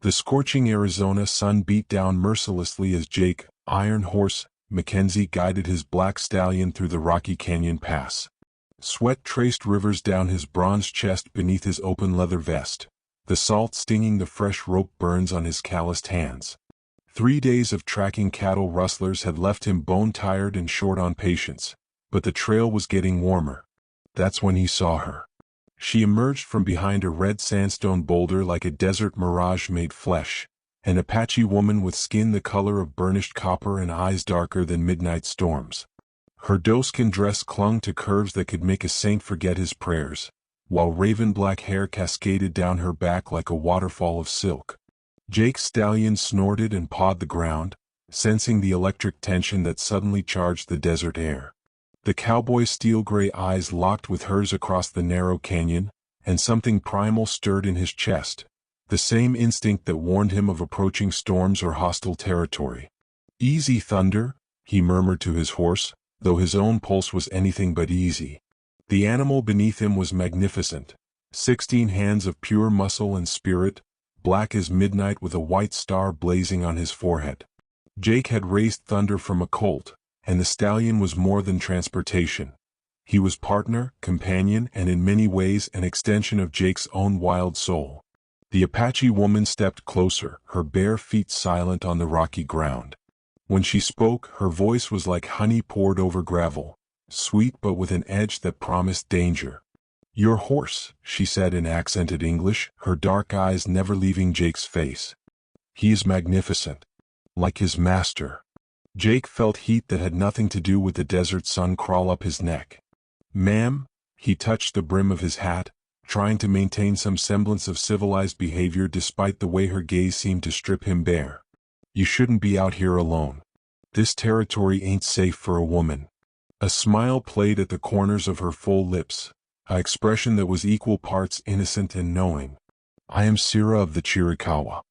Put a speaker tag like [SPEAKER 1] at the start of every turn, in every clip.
[SPEAKER 1] The scorching Arizona sun beat down mercilessly as Jake, Iron Horse, Mackenzie guided his black stallion through the Rocky Canyon Pass. Sweat traced rivers down his bronze chest beneath his open leather vest, the salt stinging the fresh rope burns on his calloused hands. 3 days of tracking cattle rustlers had left him bone-tired and short on patience, but the trail was getting warmer. That's when he saw her. She emerged from behind a red sandstone boulder like a desert mirage made flesh, an Apache woman with skin the color of burnished copper and eyes darker than midnight storms. Her doeskin dress clung to curves that could make a saint forget his prayers, while raven-black hair cascaded down her back like a waterfall of silk. Jake's stallion snorted and pawed the ground, sensing the electric tension that suddenly charged the desert air. The cowboy's steel-gray eyes locked with hers across the narrow canyon, and something primal stirred in his chest, the same instinct that warned him of approaching storms or hostile territory. "Easy, Thunder," he murmured to his horse, though his own pulse was anything but easy. The animal beneath him was magnificent, 16 hands of pure muscle and spirit, black as midnight with a white star blazing on his forehead. Jake had raised Thunder from a colt, and the stallion was more than transportation. He was partner, companion, and in many ways an extension of Jake's own wild soul. The Apache woman stepped closer, her bare feet silent on the rocky ground. When she spoke, her voice was like honey poured over gravel, sweet but with an edge that promised danger. "Your horse," she said in accented English, her dark eyes never leaving Jake's face. "He is magnificent. Like his master." Jake felt heat that had nothing to do with the desert sun crawl up his neck. "Ma'am," he touched the brim of his hat, trying to maintain some semblance of civilized behavior despite the way her gaze seemed to strip him bare. "You shouldn't be out here alone. This territory ain't safe for a woman." A smile played at the corners of her full lips, an expression that was equal parts innocent and knowing. "I am Sira of the Chiricahua.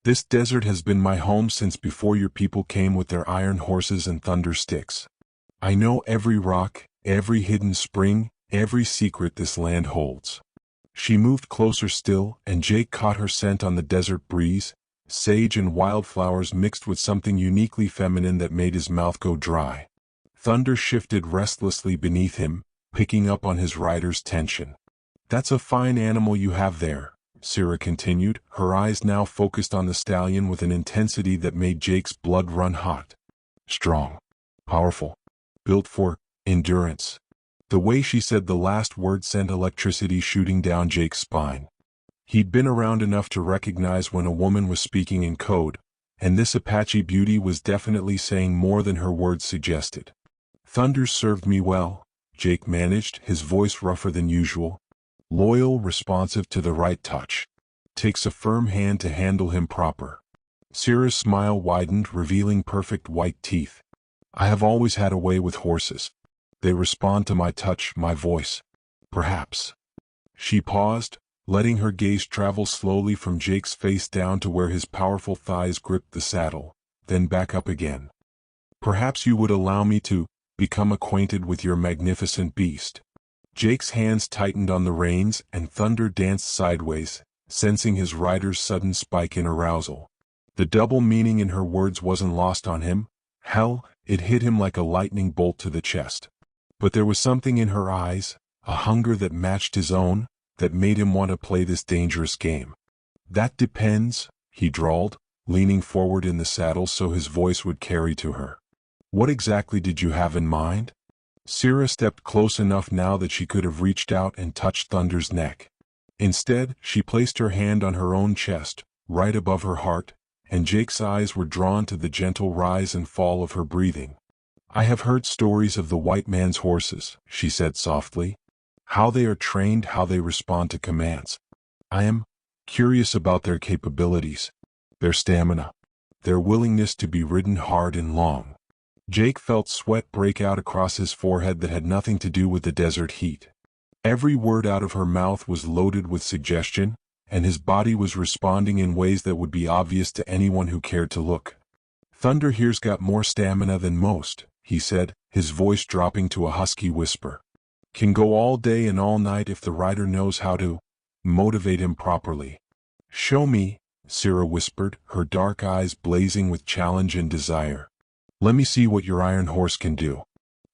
[SPEAKER 1] This desert has been my home since before your people came with their iron horses and thunder sticks. I know every rock, every hidden spring, every secret this land holds." She moved closer still, and Jake caught her scent on the desert breeze, sage and wildflowers mixed with something uniquely feminine that made his mouth go dry. Thunder shifted restlessly beneath him, picking up on his rider's tension. "That's a fine animal you have there," Sira continued, her eyes now focused on the stallion with an intensity that made Jake's blood run hot. "Strong. Powerful. Built for endurance." The way she said the last word sent electricity shooting down Jake's spine. He'd been around enough to recognize when a woman was speaking in code, and this Apache beauty was definitely saying more than her words suggested. "Thunder served me well," Jake managed, his voice rougher than usual. "Loyal, responsive to the right touch. Takes a firm hand to handle him proper." Sira's smile widened, revealing perfect white teeth. "I have always had a way with horses. They respond to my touch, my voice. Perhaps." She paused, letting her gaze travel slowly from Jake's face down to where his powerful thighs gripped the saddle, then back up again. "Perhaps you would allow me to become acquainted with your magnificent beast." Jake's hands tightened on the reins, and Thunder danced sideways, sensing his rider's sudden spike in arousal. The double meaning in her words wasn't lost on him. Hell, it hit him like a lightning bolt to the chest. But there was something in her eyes, a hunger that matched his own, that made him want to play this dangerous game. "That depends," he drawled, leaning forward in the saddle so his voice would carry to her. "What exactly did you have in mind?" Sira stepped close enough now that she could have reached out and touched Thunder's neck. Instead, she placed her hand on her own chest, right above her heart, and Jake's eyes were drawn to the gentle rise and fall of her breathing. "I have heard stories of the white man's horses," she said softly. "How they are trained, how they respond to commands. I am curious about their capabilities, their stamina, their willingness to be ridden hard and long." Jake felt sweat break out across his forehead that had nothing to do with the desert heat. Every word out of her mouth was loaded with suggestion, and his body was responding in ways that would be obvious to anyone who cared to look. "Thunder here's got more stamina than most," he said, his voice dropping to a husky whisper. "Can go all day and all night if the rider knows how to motivate him properly." "Show me," Sira whispered, her dark eyes blazing with challenge and desire. Let me see what your iron horse can do.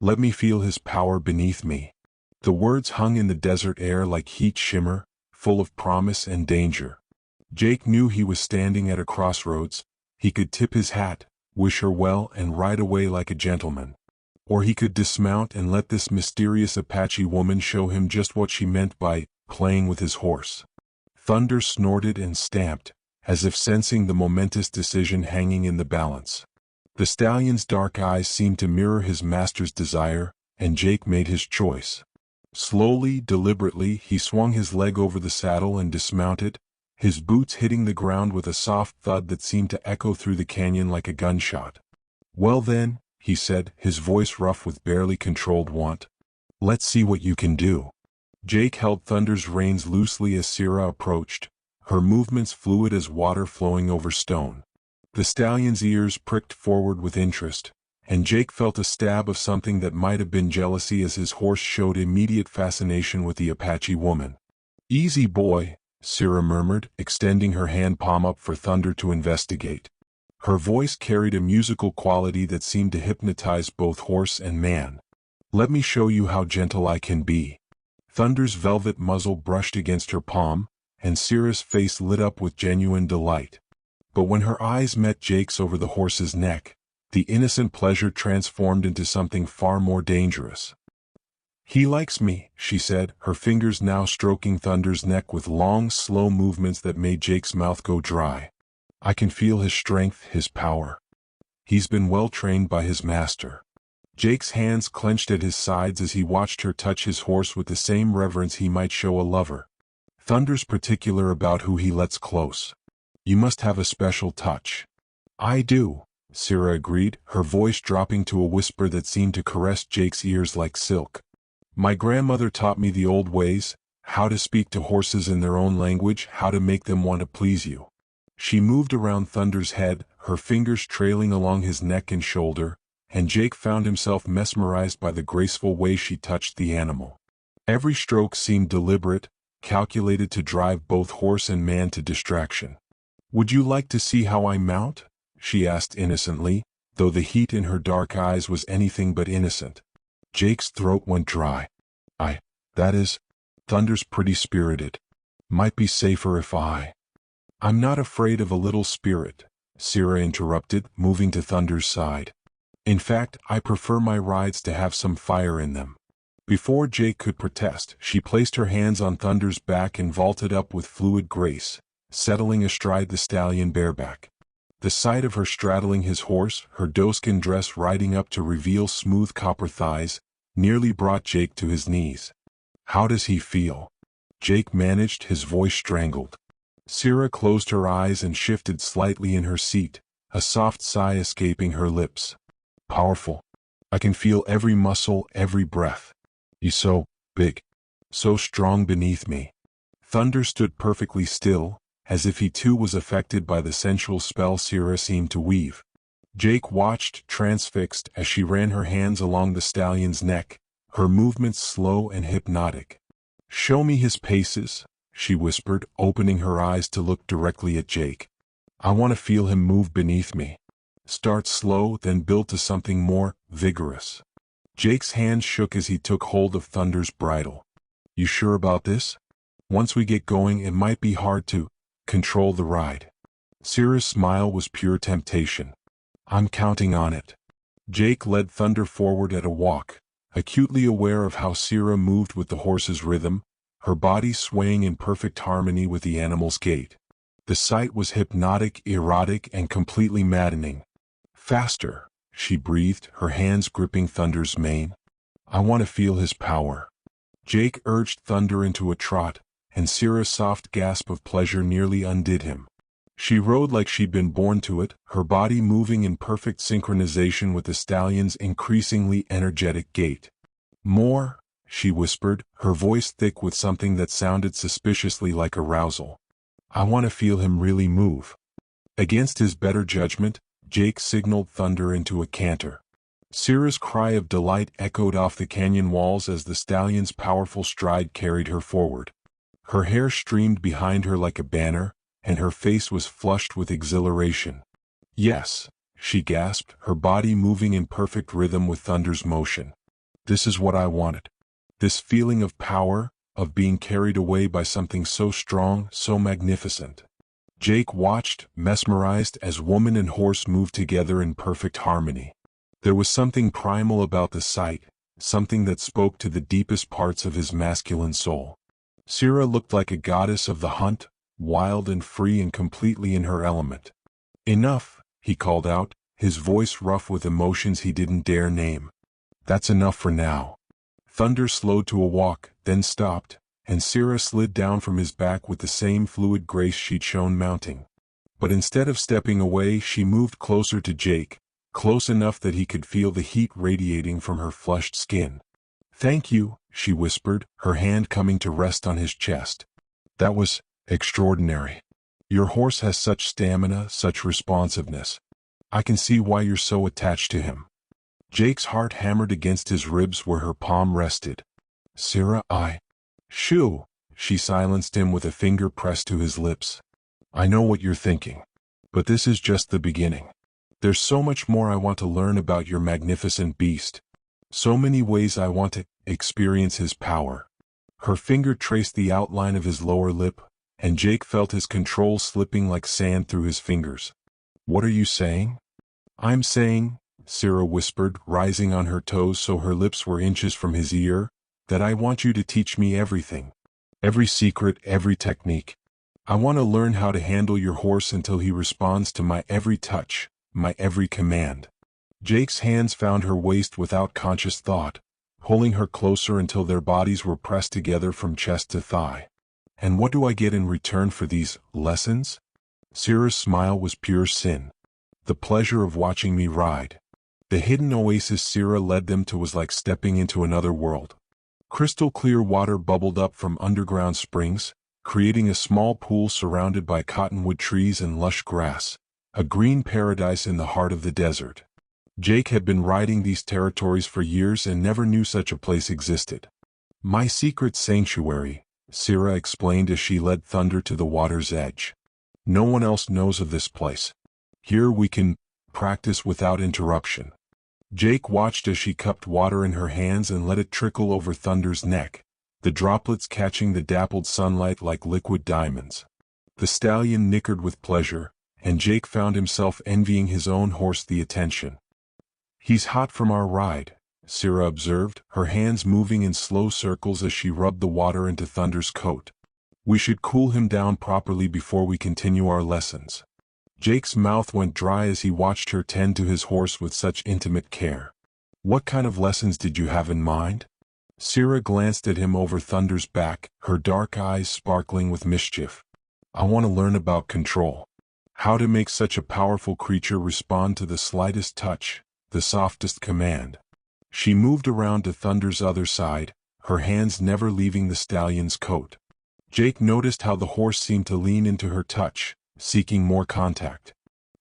[SPEAKER 1] Let me feel his power beneath me. The words hung in the desert air like heat shimmer, full of promise and danger. Jake knew he was standing at a crossroads. He could tip his hat, wish her well and ride away like a gentleman. Or he could dismount and let this mysterious Apache woman show him just what she meant by playing with his horse. Thunder snorted and stamped, as if sensing the momentous decision hanging in the balance. The stallion's dark eyes seemed to mirror his master's desire, and Jake made his choice. Slowly, deliberately, he swung his leg over the saddle and dismounted, his boots hitting the ground with a soft thud that seemed to echo through the canyon like a gunshot. Well then, he said, his voice rough with barely controlled want. Let's see what you can do. Jake held Thunder's reins loosely as Sira approached, her movements fluid as water flowing over stone. The stallion's ears pricked forward with interest, and Jake felt a stab of something that might have been jealousy as his horse showed immediate fascination with the Apache woman. Easy boy, Sira murmured, extending her hand palm up for Thunder to investigate. Her voice carried a musical quality that seemed to hypnotize both horse and man. Let me show you how gentle I can be. Thunder's velvet muzzle brushed against her palm, and Sira's face lit up with genuine delight. But when her eyes met Jake's over the horse's neck, the innocent pleasure transformed into something far more dangerous. He likes me, she said, her fingers now stroking Thunder's neck with long, slow movements that made Jake's mouth go dry. I can feel his strength, his power. He's been well trained by his master. Jake's hands clenched at his sides as he watched her touch his horse with the same reverence he might show a lover. Thunder's particular about who he lets close. You must have a special touch. I do, Sira agreed, her voice dropping to a whisper that seemed to caress Jake's ears like silk. My grandmother taught me the old ways, how to speak to horses in their own language, how to make them want to please you. She moved around Thunder's head, her fingers trailing along his neck and shoulder, and Jake found himself mesmerized by the graceful way she touched the animal. Every stroke seemed deliberate, calculated to drive both horse and man to distraction. Would you like to see how I mount? She asked innocently, though the heat in her dark eyes was anything but innocent. Jake's throat went dry. That is, Thunder's pretty spirited. Might be safer if I'm not afraid of a little spirit, Sira interrupted, moving to Thunder's side. In fact, I prefer my rides to have some fire in them. Before Jake could protest, she placed her hands on Thunder's back and vaulted up with fluid grace, settling astride the stallion bareback. The sight of her straddling his horse, her doeskin dress riding up to reveal smooth copper thighs, nearly brought Jake to his knees. How does he feel? Jake managed, his voice strangled. Sira closed her eyes and shifted slightly in her seat, a soft sigh escaping her lips. Powerful. I can feel every muscle, every breath. He's so big, so strong beneath me. Thunder stood perfectly still, as if he too was affected by the sensual spell Sira seemed to weave. Jake watched, transfixed, as she ran her hands along the stallion's neck, her movements slow and hypnotic. Show me his paces, she whispered, opening her eyes to look directly at Jake. I want to feel him move beneath me. Start slow, then build to something more vigorous. Jake's hands shook as he took hold of Thunder's bridle. You sure about this? Once we get going, it might be hard to control the ride. Sira's smile was pure temptation. I'm counting on it. Jake led Thunder forward at a walk, acutely aware of how Sira moved with the horse's rhythm, her body swaying in perfect harmony with the animal's gait. The sight was hypnotic, erotic, and completely maddening. Faster, she breathed, her hands gripping Thunder's mane. I want to feel his power. Jake urged Thunder into a trot, and Sira's soft gasp of pleasure nearly undid him. She rode like she'd been born to it, her body moving in perfect synchronization with the stallion's increasingly energetic gait. More, she whispered, her voice thick with something that sounded suspiciously like arousal. I want to feel him really move. Against his better judgment, Jake signaled Thunder into a canter. Sira's cry of delight echoed off the canyon walls as the stallion's powerful stride carried her forward. Her hair streamed behind her like a banner, and her face was flushed with exhilaration. "Yes," she gasped, her body moving in perfect rhythm with Thunder's motion. "This is what I wanted. This feeling of power, of being carried away by something so strong, so magnificent." Jake watched, mesmerized, as woman and horse moved together in perfect harmony. There was something primal about the sight, something that spoke to the deepest parts of his masculine soul. Sira looked like a goddess of the hunt, wild and free and completely in her element. "Enough," he called out, his voice rough with emotions he didn't dare name. "That's enough for now." Thunder slowed to a walk, then stopped, and Sira slid down from his back with the same fluid grace she'd shown mounting. But instead of stepping away, she moved closer to Jake, close enough that he could feel the heat radiating from her flushed skin. "Thank you," she whispered, her hand coming to rest on his chest. "That was extraordinary. Your horse has such stamina, such responsiveness. I can see why you're so attached to him." Jake's heart hammered against his ribs where her palm rested. "Sira, Shoo!" She silenced him with a finger pressed to his lips. "I know what you're thinking. But this is just the beginning. There's so much more I want to learn about your magnificent beast. So many ways I want to experience his power." Her finger traced the outline of his lower lip, and Jake felt his control slipping like sand through his fingers. "What are you saying?" "I'm saying," Sira whispered, rising on her toes so her lips were inches from his ear, "that I want you to teach me everything. Every secret, every technique. I want to learn how to handle your horse until he responds to my every touch, my every command." Jake's hands found her waist without conscious thought, pulling her closer until their bodies were pressed together from chest to thigh. "And what do I get in return for these lessons?" Sira's smile was pure sin. "The pleasure of watching me ride." The hidden oasis Sira led them to was like stepping into another world. Crystal clear water bubbled up from underground springs, creating a small pool surrounded by cottonwood trees and lush grass, a green paradise in the heart of the desert. Jake had been riding these territories for years and never knew such a place existed. "My secret sanctuary," Sira explained as she led Thunder to the water's edge. "No one else knows of this place. Here we can practice without interruption." Jake watched as she cupped water in her hands and let it trickle over Thunder's neck, the droplets catching the dappled sunlight like liquid diamonds. The stallion nickered with pleasure, and Jake found himself envying his own horse the attention. "He's hot from our ride," Sira observed, her hands moving in slow circles as she rubbed the water into Thunder's coat. "We should cool him down properly before we continue our lessons." Jake's mouth went dry as he watched her tend to his horse with such intimate care. "What kind of lessons did you have in mind?" Sira glanced at him over Thunder's back, her dark eyes sparkling with mischief. "I want to learn about control. How to make such a powerful creature respond to the slightest touch, the softest command." She moved around to Thunder's other side, her hands never leaving the stallion's coat. Jake noticed how the horse seemed to lean into her touch, seeking more contact.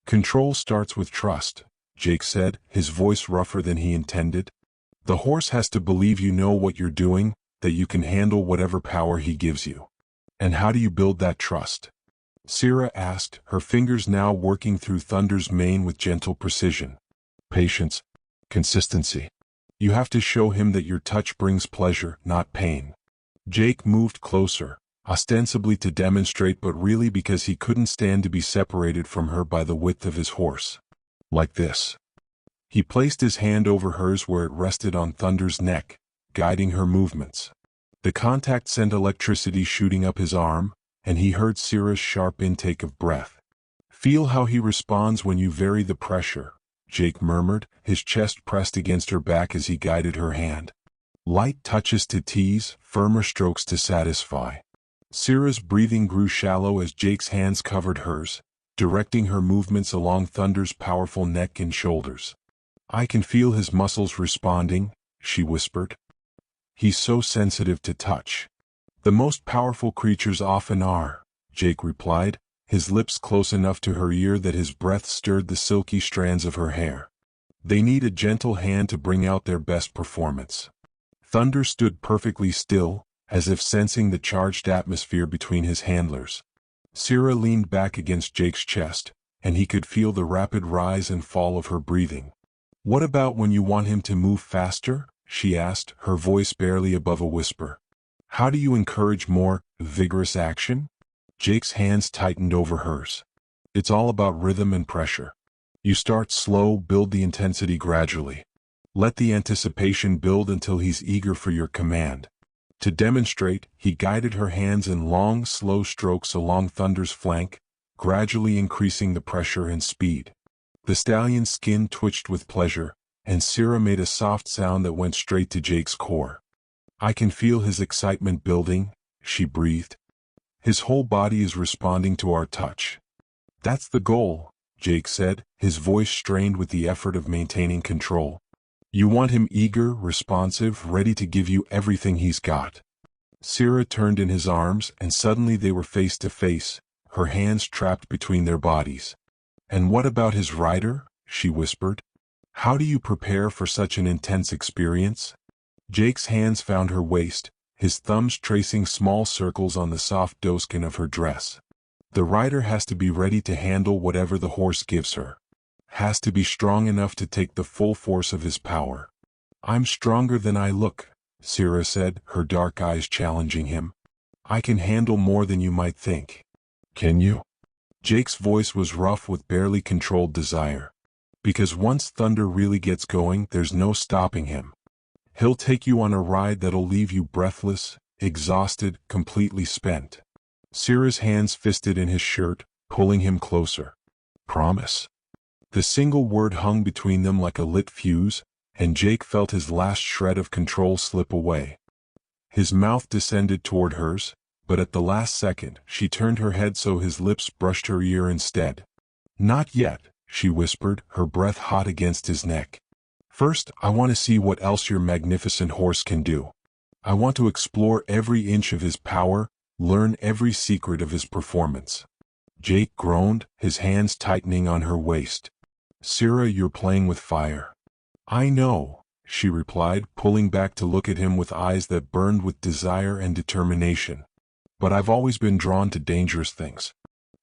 [SPEAKER 1] "Control starts with trust," Jake said, his voice rougher than he intended. "The horse has to believe you know what you're doing, that you can handle whatever power he gives you." "And how do you build that trust?" Sira asked, her fingers now working through Thunder's mane with gentle precision. "Patience. Consistency. You have to show him that your touch brings pleasure, not pain." Jake moved closer, ostensibly to demonstrate but really because he couldn't stand to be separated from her by the width of his horse. "Like this." He placed his hand over hers where it rested on Thunder's neck, guiding her movements. The contact sent electricity shooting up his arm, and he heard Sira's sharp intake of breath. "Feel how he responds when you vary the pressure," Jake murmured, his chest pressed against her back as he guided her hand. "Light touches to tease, firmer strokes to satisfy." Sira's breathing grew shallow as Jake's hands covered hers, directing her movements along Thunder's powerful neck and shoulders. "I can feel his muscles responding," she whispered. "He's so sensitive to touch." "The most powerful creatures often are," Jake replied, his lips close enough to her ear that his breath stirred the silky strands of her hair. "They need a gentle hand to bring out their best performance." Thunder stood perfectly still, as if sensing the charged atmosphere between his handlers. Sira leaned back against Jake's chest, and he could feel the rapid rise and fall of her breathing. "What about when you want him to move faster?" she asked, her voice barely above a whisper. "How do you encourage more vigorous action?" Jake's hands tightened over hers. "It's all about rhythm and pressure. You start slow, build the intensity gradually. Let the anticipation build until he's eager for your command." To demonstrate, he guided her hands in long, slow strokes along Thunder's flank, gradually increasing the pressure and speed. The stallion's skin twitched with pleasure, and Sira made a soft sound that went straight to Jake's core. "I can feel his excitement building," she breathed. "His whole body is responding to our touch." "That's the goal," Jake said, his voice strained with the effort of maintaining control. "You want him eager, responsive, ready to give you everything he's got." Sira turned in his arms, and suddenly they were face to face, her hands trapped between their bodies. "And what about his rider?" she whispered. "How do you prepare for such an intense experience?" Jake's hands found her waist, his thumbs tracing small circles on the soft doeskin of her dress. "The rider has to be ready to handle whatever the horse gives her. Has to be strong enough to take the full force of his power." "I'm stronger than I look," Sira said, her dark eyes challenging him. "I can handle more than you might think." "Can you?" Jake's voice was rough with barely controlled desire. "Because once Thunder really gets going, there's no stopping him. He'll take you on a ride that'll leave you breathless, exhausted, completely spent." Sira's hands fisted in his shirt, pulling him closer. "Promise?" The single word hung between them like a lit fuse, and Jake felt his last shred of control slip away. His mouth descended toward hers, but at the last second, she turned her head so his lips brushed her ear instead. "Not yet," she whispered, her breath hot against his neck. "First, I want to see what else your magnificent horse can do. I want to explore every inch of his power, learn every secret of his performance." Jake groaned, his hands tightening on her waist. "Sira, you're playing with fire." "I know," she replied, pulling back to look at him with eyes that burned with desire and determination. "But I've always been drawn to dangerous things.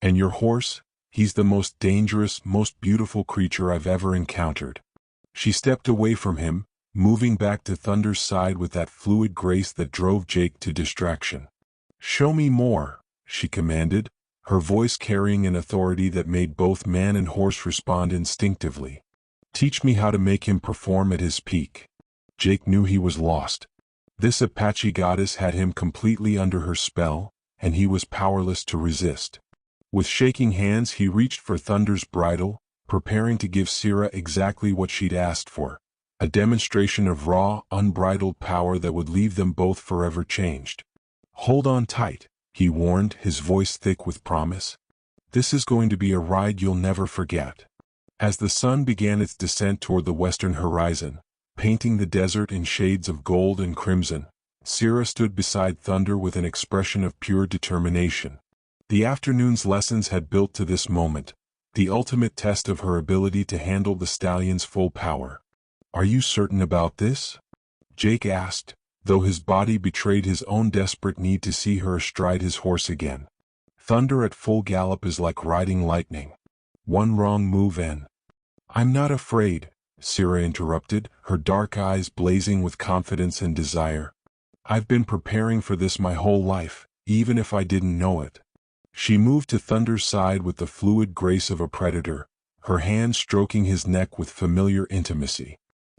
[SPEAKER 1] And your horse, he's the most dangerous, most beautiful creature I've ever encountered." She stepped away from him, moving back to Thunder's side with that fluid grace that drove Jake to distraction. "Show me more," she commanded, her voice carrying an authority that made both man and horse respond instinctively. "Teach me how to make him perform at his peak." Jake knew he was lost. This Apache goddess had him completely under her spell, and he was powerless to resist. With shaking hands he reached for Thunder's bridle, preparing to give Sira exactly what she'd asked for, a demonstration of raw, unbridled power that would leave them both forever changed. "Hold on tight," he warned, his voice thick with promise. "This is going to be a ride you'll never forget." As the sun began its descent toward the western horizon, painting the desert in shades of gold and crimson, Sira stood beside Thunder with an expression of pure determination. The afternoon's lessons had built to this moment, the ultimate test of her ability to handle the stallion's full power. "Are you certain about this?" Jake asked, though his body betrayed his own desperate need to see her astride his horse again. "Thunder at full gallop is like riding lightning. One wrong move and—" "I'm not afraid," Sira interrupted, her dark eyes blazing with confidence and desire. "I've been preparing for this my whole life, even if I didn't know it." She moved to Thunder's side with the fluid grace of a predator, her hand stroking his neck with familiar intimacy.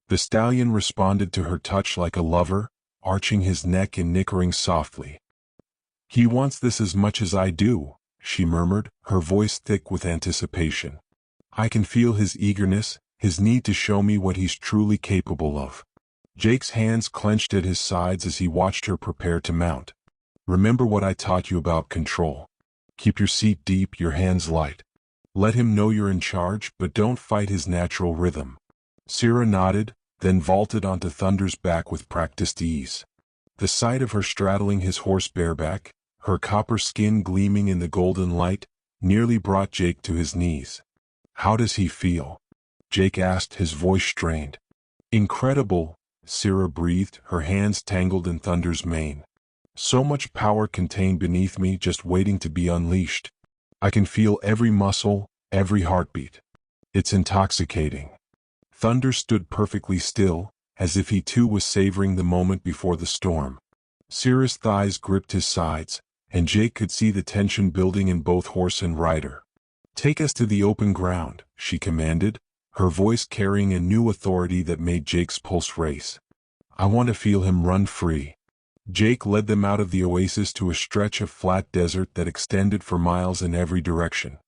[SPEAKER 1] The stallion responded to her touch like a lover, arching his neck and nickering softly. "He wants this as much as I do," she murmured, her voice thick with anticipation. "I can feel his eagerness, his need to show me what he's truly capable of." Jake's hands clenched at his sides as he watched her prepare to mount. "Remember what I taught you about control. Keep your seat deep, your hands light. Let him know you're in charge, but don't fight his natural rhythm." Sira nodded, then vaulted onto Thunder's back with practiced ease. The sight of her straddling his horse bareback, her copper skin gleaming in the golden light, nearly brought Jake to his knees. "How does he feel?" Jake asked, his voice strained. "Incredible," Sira breathed, her hands tangled in Thunder's mane. "So much power contained beneath me, just waiting to be unleashed." I can feel every muscle, every heartbeat. It's intoxicating. Thunder stood perfectly still, as if he too was savoring the moment before the storm. Sira's thighs gripped his sides, and Jake could see the tension building in both horse and rider. "Take us to the open ground," she commanded, her voice carrying a new authority that made Jake's pulse race. "I want to feel him run free." Jake led them out of the oasis to a stretch of flat desert that extended for miles in every direction.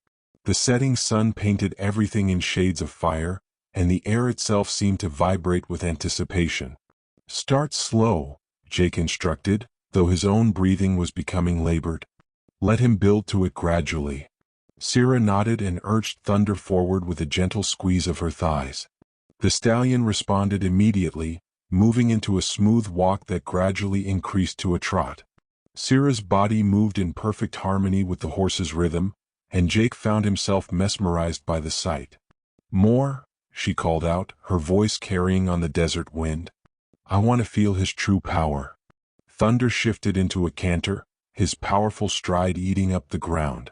[SPEAKER 1] The setting sun painted everything in shades of fire, and the air itself seemed to vibrate with anticipation. "Start slow," Jake instructed, though his own breathing was becoming labored. "Let him build to it gradually." Sira nodded and urged Thunder forward with a gentle squeeze of her thighs. The stallion responded immediately, moving into a smooth walk that gradually increased to a trot. Sira's body moved in perfect harmony with the horse's rhythm, and Jake found himself mesmerized by the sight. "More," she called out, her voice carrying on the desert wind. "I want to feel his true power." Thunder shifted into a canter, his powerful stride eating up the ground.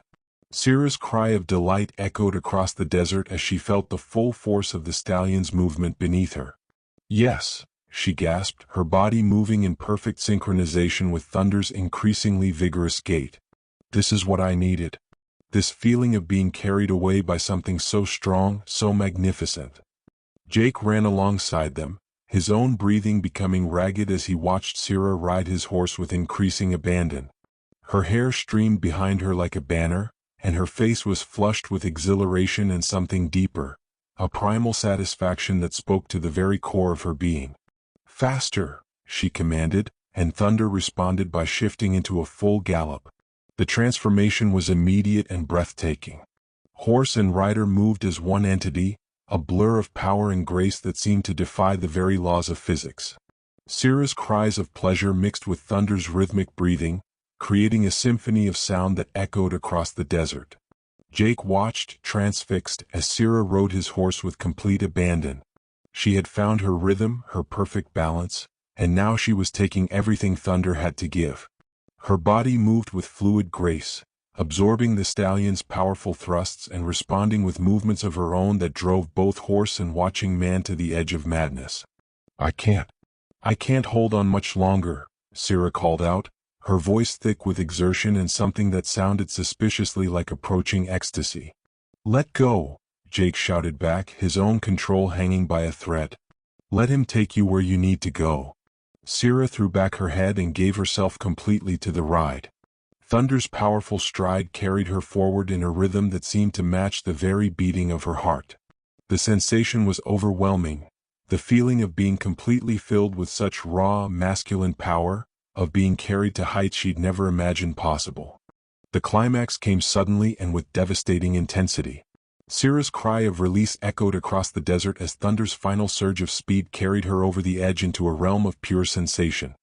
[SPEAKER 1] Sira's cry of delight echoed across the desert as she felt the full force of the stallion's movement beneath her. "Yes," she gasped, her body moving in perfect synchronization with Thunder's increasingly vigorous gait. "This is what I needed." This feeling of being carried away by something so strong, so magnificent. Jake ran alongside them, his own breathing becoming ragged as he watched Sira ride his horse with increasing abandon. Her hair streamed behind her like a banner, and her face was flushed with exhilaration and something deeper, a primal satisfaction that spoke to the very core of her being. "Faster," she commanded, and Thunder responded by shifting into a full gallop. The transformation was immediate and breathtaking. Horse and rider moved as one entity, a blur of power and grace that seemed to defy the very laws of physics. Sira's cries of pleasure mixed with Thunder's rhythmic breathing, creating a symphony of sound that echoed across the desert. Jake watched, transfixed, as Sira rode his horse with complete abandon. She had found her rhythm, her perfect balance, and now she was taking everything Thunder had to give. Her body moved with fluid grace, absorbing the stallion's powerful thrusts and responding with movements of her own that drove both horse and watching man to the edge of madness. I can't hold on much longer," Sira called out, her voice thick with exertion and something that sounded suspiciously like approaching ecstasy. "Let go," Jake shouted back, his own control hanging by a thread. "Let him take you where you need to go." Sira threw back her head and gave herself completely to the ride. Thunder's powerful stride carried her forward in a rhythm that seemed to match the very beating of her heart. The sensation was overwhelming, the feeling of being completely filled with such raw, masculine power, of being carried to heights she'd never imagined possible. The climax came suddenly and with devastating intensity. Sira's cry of release echoed across the desert as Thunder's final surge of speed carried her over the edge into a realm of pure sensation.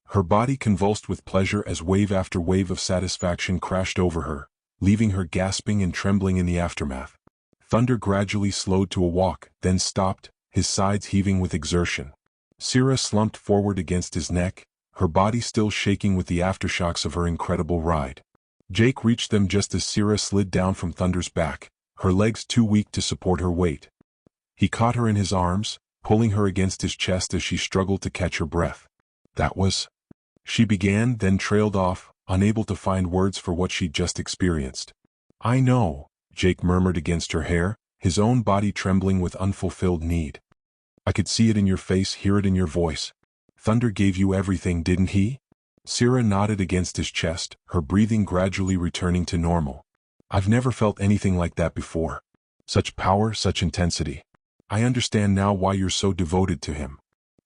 [SPEAKER 1] Her body convulsed with pleasure as wave after wave of satisfaction crashed over her, leaving her gasping and trembling in the aftermath. Thunder gradually slowed to a walk, then stopped, his sides heaving with exertion. Sira slumped forward against his neck, her body still shaking with the aftershocks of her incredible ride. Jake reached them just as Sira slid down from Thunder's back, her legs too weak to support her weight. He caught her in his arms, pulling her against his chest as she struggled to catch her breath. "That was..." she began, then trailed off, unable to find words for what she'd just experienced. "I know," Jake murmured against her hair, his own body trembling with unfulfilled need. "I could see it in your face, hear it in your voice. Thunder gave you everything, didn't he?" Sira nodded against his chest, her breathing gradually returning to normal. "I've never felt anything like that before. Such power, such intensity. I understand now why you're so devoted to him."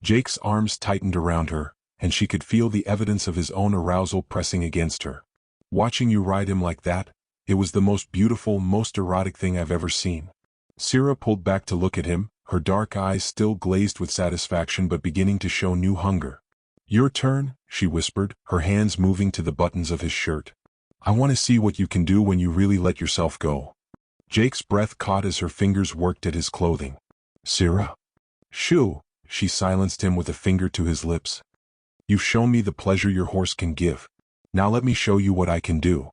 [SPEAKER 1] Jake's arms tightened around her, and she could feel the evidence of his own arousal pressing against her. "Watching you ride him like that, it was the most beautiful, most erotic thing I've ever seen." Sira pulled back to look at him, her dark eyes still glazed with satisfaction but beginning to show new hunger. "Your turn," she whispered, her hands moving to the buttons of his shirt. "I want to see what you can do when you really let yourself go." Jake's breath caught as her fingers worked at his clothing. "Sira." "Shoo," she silenced him with a finger to his lips. "You've shown me the pleasure your horse can give. Now let me show you what I can do."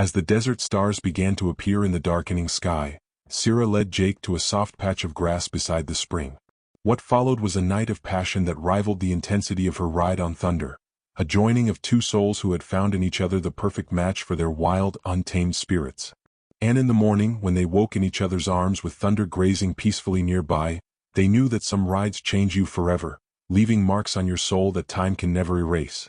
[SPEAKER 1] As the desert stars began to appear in the darkening sky, Sira led Jake to a soft patch of grass beside the spring. What followed was a night of passion that rivaled the intensity of her ride on Thunder, a joining of two souls who had found in each other the perfect match for their wild, untamed spirits. And in the morning, when they woke in each other's arms with Thunder grazing peacefully nearby, they knew that some rides change you forever, leaving marks on your soul that time can never erase.